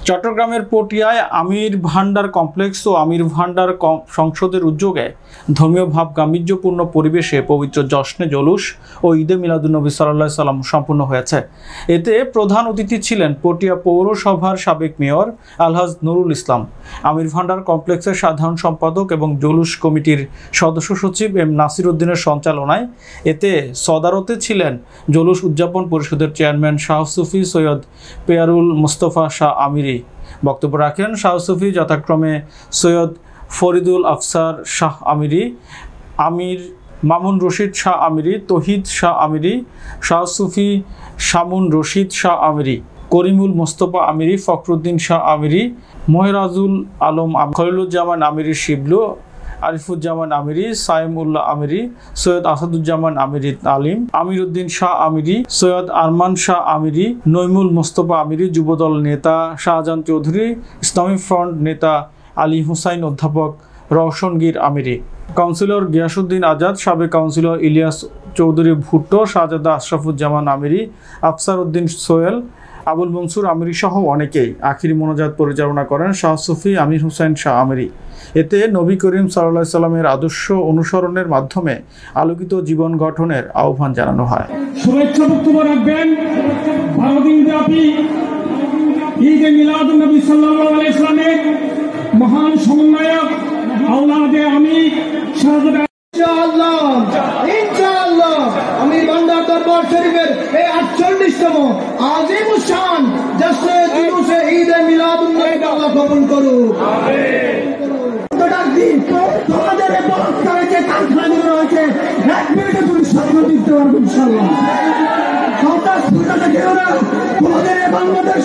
চট্টগ্রামের পটিয়ায় আমির ভান্ডার কমপ্লেক্স ও আমির ভান্ডার সংসদের উদ্যোগে ধর্মীয় ভাব গাম্ভীর্যপূর্ণ পরিবেশে পবিত্র জশ্নে জলুস ও ঈদে মিলাদুন্নবী সাল্লাল্লাহু আলাইহি সাল্লাম সম্পূর্ণ হয়েছে। এতে প্রধান অতিথি ছিলেন পটিয়া পৌরসভার সাবেক মেয়র আলহাজ নুরুল ইসলাম, আমির ভান্ডার কমপ্লেক্সের সাধারণ সম্পাদক এবং জলুস কমিটির সদস্য সচিব এম নাসির উদ্দিনের সঞ্চালনায়। এতে সদারতে ছিলেন জলুস উদযাপন পরিষদের চেয়ারম্যান শাহ সুফি সৈয়দ পেয়ারুল মুস্তফা শাহ আমিরি। বক্তব্য রাখেন শাহ সুফি যথাক্রমে সৈয়দ ফরিদুল আফসার শাহ আমিরি, আমির মামুন রশিদ শাহ আমিরি, তহিদ শাহ আমিরি, শাহ সুফি শামুন রশিদ শাহ আমিরি, করিমুল মোস্তফা আমিরি, ফখরুদ্দিন শাহ আমিরি, মোহেরাজুল আলম, খলিলুজ্জামান আমিরি শিবলু, আরিফুজ্জামান আমিরি, সাইমুল্লাহ আমিরি, সৈয়দ আসাদুজ্জামান আমিরি আলিম, আমিরুদ্দিন শাহ আমিরি, সৈয়দ আরমান শাহ আমিরি, নইমুল মোস্তফা আমিরি, যুবদল নেতা শাহজাহান চৌধুরী, ইসলামী ফ্রন্ট নেতা আলী হুসাইন, অধ্যাপক রওশনগীর আমিরি, কাউন্সিলর গিয়াসউদ্দিন আজাদ, সাবেক কাউন্সিলর ইলিয়াস চৌধুরী ভুট্টো, শাহজাদা আশরাফুজ্জামান আমিরি, আফসার উদ্দিন সোহেল, আবুল মনসুর আমিরি সহ অনেকেই। আখিরি মোনাজাত পরিচালনা করেন শাহ সুফি আমির হুসাইন শাহ আমিরি। এতে নবী করিম সাল্লাল্লাহু আলাইহি সাল্লামের আদর্শ অনুসরণের মাধ্যমে আলোকিত জীবন গঠনের আহ্বান জানানো হয়। শুভেচ্ছা বক্তব্য রাখবেন 12 দিন ব্যাপী ঈদে মিলাদুন্নবী সাল্লাল্লাহু আলাইহি সাল্লামের মহান সমন্বয়ক আওলাদে আমি শাহজাদা ইনশাআল্লাহ আমির ভান্ডার দরবার শরীফের এই 48তম আজিমুস শান জশ্নে জুলুসে ঈদে মিলাদুন্নবী আল্লাহ কবুল করুক। আমিন। তোমাদের এই বলৎকারে যে কারখানা রয়েছে 1 মিনিটে তুমি সামনে দিতে পারবে ইনশাআল্লাহ। হতাশ ফুটাতে কেউ না, তোমাদের এই বাংলাদেশ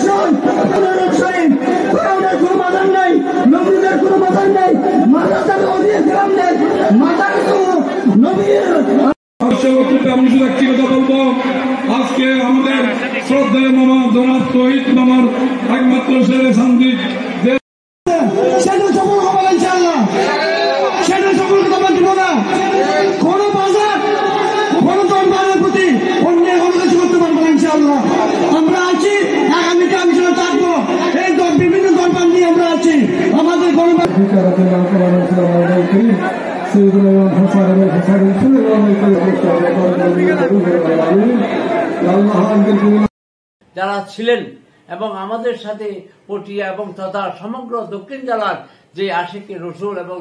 শরীফ কোরআনের কোনো বাজার নেই, নবীদের কোনো বাজার নেই, মাদ্রাসার অধীনে গ্রামদের মাদ্রাসা নবীর। আমি শুধু একটি কথা বলবো, আজকে আমাদের শ্রদ্ধেয় মামা জনাব তহিদ মামার একমাত্র ছেলে শান্তি সেটা সফল হবে ইনশাআল্লাহ, সেটা সফল করতে দিব না। কোন বাজার কোন দরবারের প্রতি অন্য কোনো কিছু করতে পারবো না ইনশাআল্লাহ। আমরা আছি, আগামীতে আমি সেটা থাকবো, এই বিভিন্ন দরবার নিয়ে আমরা আছি। আমাদের কোনো যারা ছিলেন এবং আমাদের সাথে পটিয়া এবং তথা সমগ্র দক্ষিণ জেলার যে আশিকে রসুল এবং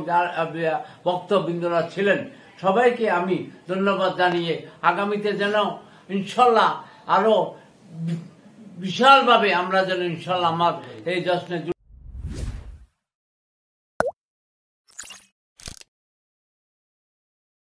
ভক্তবৃন্দরা ছিলেন, সবাইকে আমি ধন্যবাদ জানিয়ে আগামীতে যেন ইনশাল্লাহ আরো বিশালভাবে আমরা যেন ইনশাল্লাহ আমার এই জশ্নে